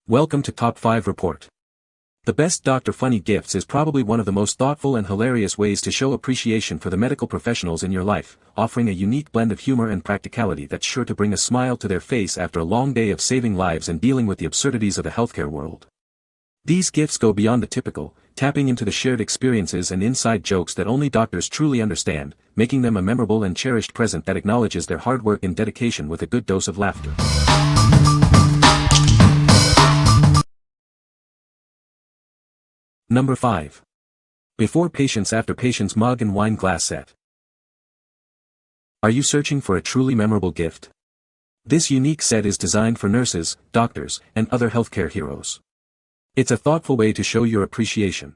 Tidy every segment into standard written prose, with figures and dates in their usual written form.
Welcome to Top 5 Report. The best Dr. Funny gifts is probably one of the most thoughtful and hilarious ways to show appreciation for the medical professionals in your life, offering a unique blend of humor and practicality that's sure to bring a smile to their face after a long day of saving lives and dealing with the absurdities of the healthcare world. These gifts go beyond the typical, tapping into the shared experiences and inside jokes that only doctors truly understand, making them a memorable and cherished present that acknowledges their hard work and dedication with a good dose of laughter. Number 5. Before Patients After Patients Mug and Wine Glass Set. Are you searching for a truly memorable gift? This unique set is designed for nurses, doctors, and other healthcare heroes. It's a thoughtful way to show your appreciation.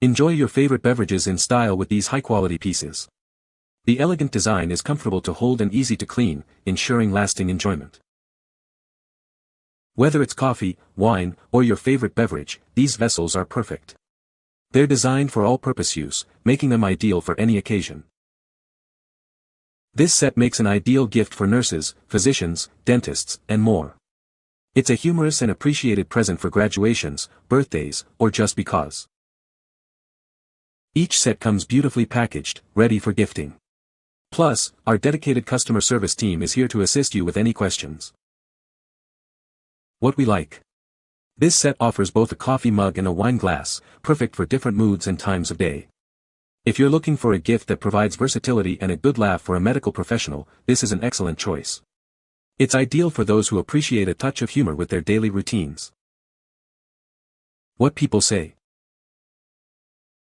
Enjoy your favorite beverages in style with these high-quality pieces. The elegant design is comfortable to hold and easy to clean, ensuring lasting enjoyment. Whether it's coffee, wine, or your favorite beverage, these vessels are perfect. They're designed for all-purpose use, making them ideal for any occasion. This set makes an ideal gift for nurses, physicians, dentists, and more. It's a humorous and appreciated present for graduations, birthdays, or just because. Each set comes beautifully packaged, ready for gifting. Plus, our dedicated customer service team is here to assist you with any questions. What we like. This set offers both a coffee mug and a wine glass, perfect for different moods and times of day. If you're looking for a gift that provides versatility and a good laugh for a medical professional, this is an excellent choice. It's ideal for those who appreciate a touch of humor with their daily routines. What people say.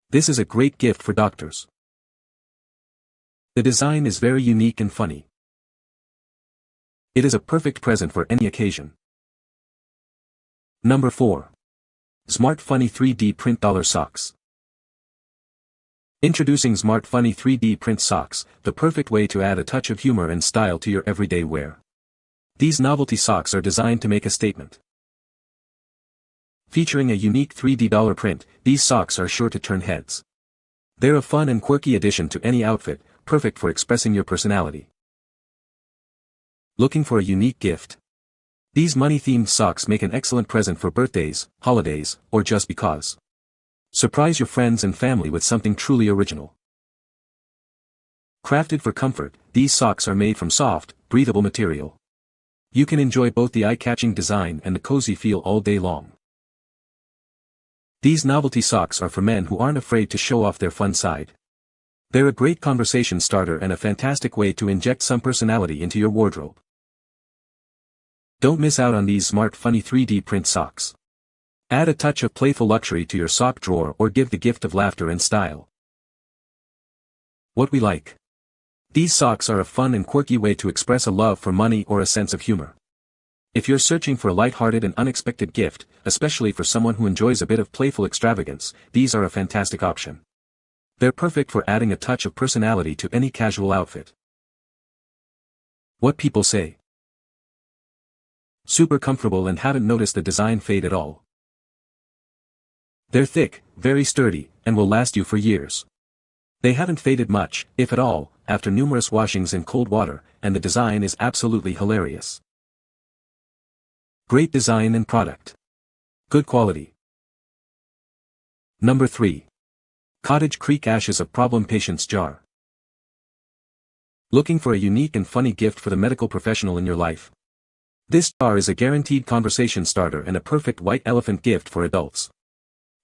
This is a great gift for doctors. The design is very unique and funny. It is a perfect present for any occasion. Number 4. Zmart Funny 3D Print Dollar Socks. Introducing Zmart Funny 3D Print Socks, the perfect way to add a touch of humor and style to your everyday wear. These novelty socks are designed to make a statement. Featuring a unique 3D dollar print, these socks are sure to turn heads. They're a fun and quirky addition to any outfit, perfect for expressing your personality. Looking for a unique gift? These money-themed socks make an excellent present for birthdays, holidays, or just because. Surprise your friends and family with something truly original. Crafted for comfort, these socks are made from soft, breathable material. You can enjoy both the eye-catching design and the cozy feel all day long. These novelty socks are for men who aren't afraid to show off their fun side. They're a great conversation starter and a fantastic way to inject some personality into your wardrobe. Don't miss out on these Zmart Funny 3D Print Socks. Add a touch of playful luxury to your sock drawer or give the gift of laughter and style. What we like. These socks are a fun and quirky way to express a love for money or a sense of humor. If you're searching for a light-hearted and unexpected gift, especially for someone who enjoys a bit of playful extravagance, these are a fantastic option. They're perfect for adding a touch of personality to any casual outfit. What people say. Super comfortable and haven't noticed the design fade at all. They're thick, very sturdy, and will last you for years. They haven't faded much, if at all, after numerous washings in cold water, and the design is absolutely hilarious. Great design and product. Good quality. Number 3. Cottage Creek Ashes of Problem Patients Jar. Looking for a unique and funny gift for the medical professional in your life? This jar is a guaranteed conversation starter and a perfect white elephant gift for adults.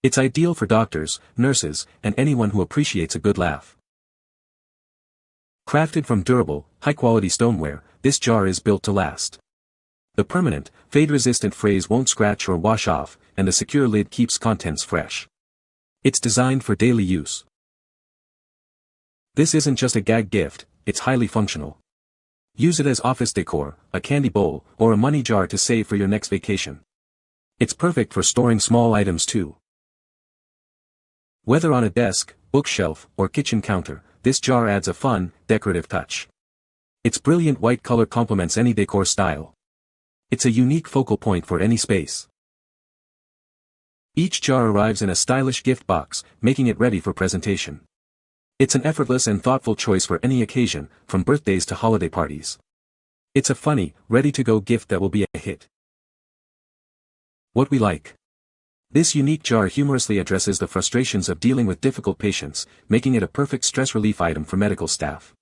It's ideal for doctors, nurses, and anyone who appreciates a good laugh. Crafted from durable, high-quality stoneware, this jar is built to last. The permanent, fade-resistant phrase won't scratch or wash off, and the secure lid keeps contents fresh. It's designed for daily use. This isn't just a gag gift, it's highly functional. Use it as office decor, a candy bowl, or a money jar to save for your next vacation. It's perfect for storing small items too. Whether on a desk, bookshelf, or kitchen counter, this jar adds a fun, decorative touch. Its brilliant white color complements any decor style. It's a unique focal point for any space. Each jar arrives in a stylish gift box, making it ready for presentation. It's an effortless and thoughtful choice for any occasion, from birthdays to holiday parties. It's a funny, ready-to-go gift that will be a hit. What we like. This unique jar humorously addresses the frustrations of dealing with difficult patients, making it a perfect stress relief item for medical staff.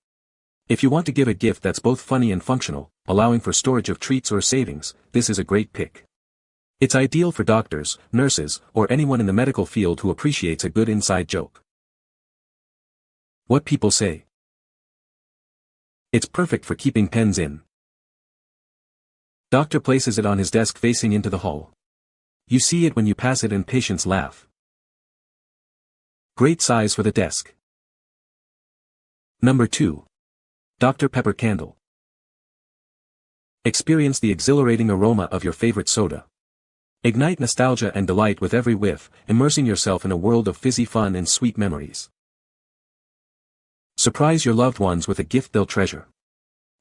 If you want to give a gift that's both funny and functional, allowing for storage of treats or savings, this is a great pick. It's ideal for doctors, nurses, or anyone in the medical field who appreciates a good inside joke. What people say. It's perfect for keeping pens in. Doctor places it on his desk facing into the hall. You see it when you pass it and patients laugh. Great size for the desk. Number 2. Dr. Pepper Candle. Experience the exhilarating aroma of your favorite soda. Ignite nostalgia and delight with every whiff, immersing yourself in a world of fizzy fun and sweet memories. Surprise your loved ones with a gift they'll treasure.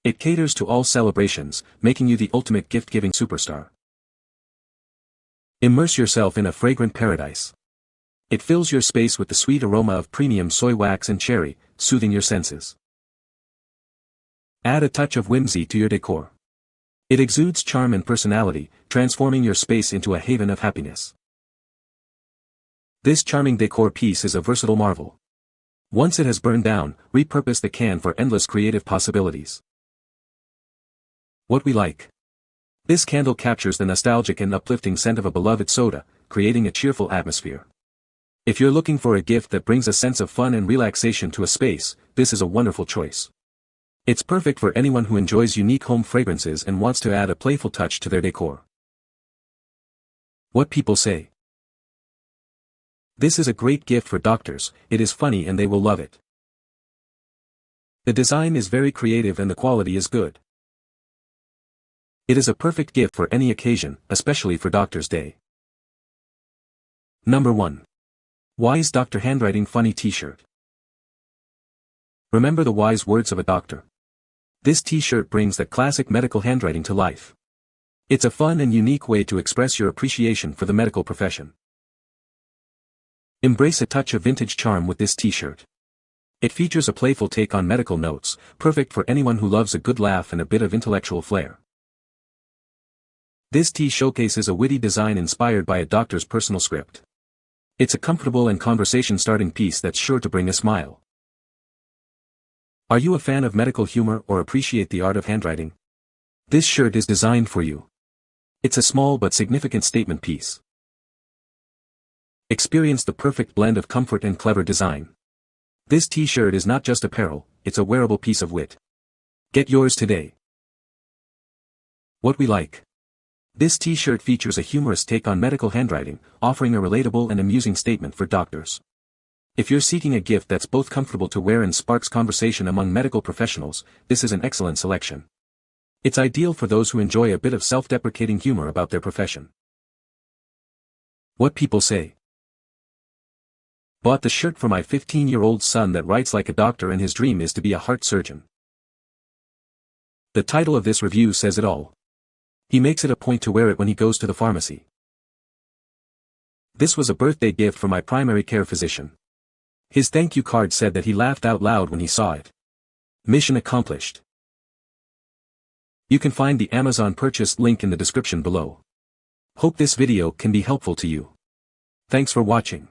It caters to all celebrations, making you the ultimate gift-giving superstar. Immerse yourself in a fragrant paradise. It fills your space with the sweet aroma of premium soy wax and cherry, soothing your senses. Add a touch of whimsy to your decor. It exudes charm and personality, transforming your space into a haven of happiness. This charming decor piece is a versatile marvel. Once it has burned down, repurpose the can for endless creative possibilities. What we like. This candle captures the nostalgic and uplifting scent of a beloved soda, creating a cheerful atmosphere. If you're looking for a gift that brings a sense of fun and relaxation to a space, this is a wonderful choice. It's perfect for anyone who enjoys unique home fragrances and wants to add a playful touch to their decor. What people say. This is a great gift for doctors, it is funny and they will love it. The design is very creative and the quality is good. It is a perfect gift for any occasion, especially for Doctor's Day. Number 1. Wise Doctor Handwriting Funny T-shirt. Remember the wise words of a doctor. This T-shirt brings that classic medical handwriting to life. It's a fun and unique way to express your appreciation for the medical profession. Embrace a touch of vintage charm with this T-shirt. It features a playful take on medical notes, perfect for anyone who loves a good laugh and a bit of intellectual flair. This tee showcases a witty design inspired by a doctor's personal script. It's a comfortable and conversation-starting piece that's sure to bring a smile. Are you a fan of medical humor or appreciate the art of handwriting? This shirt is designed for you. It's a small but significant statement piece. Experience the perfect blend of comfort and clever design. This T-shirt is not just apparel, it's a wearable piece of wit. Get yours today. What we like. This T-shirt features a humorous take on medical handwriting, offering a relatable and amusing statement for doctors. If you're seeking a gift that's both comfortable to wear and sparks conversation among medical professionals, this is an excellent selection. It's ideal for those who enjoy a bit of self-deprecating humor about their profession. What people say. Bought the shirt for my 15-year-old son that writes like a doctor and his dream is to be a heart surgeon. The title of this review says it all. He makes it a point to wear it when he goes to the pharmacy. This was a birthday gift for my primary care physician. His thank you card said that he laughed out loud when he saw it. Mission accomplished. You can find the Amazon purchase link in the description below. Hope this video can be helpful to you. Thanks for watching.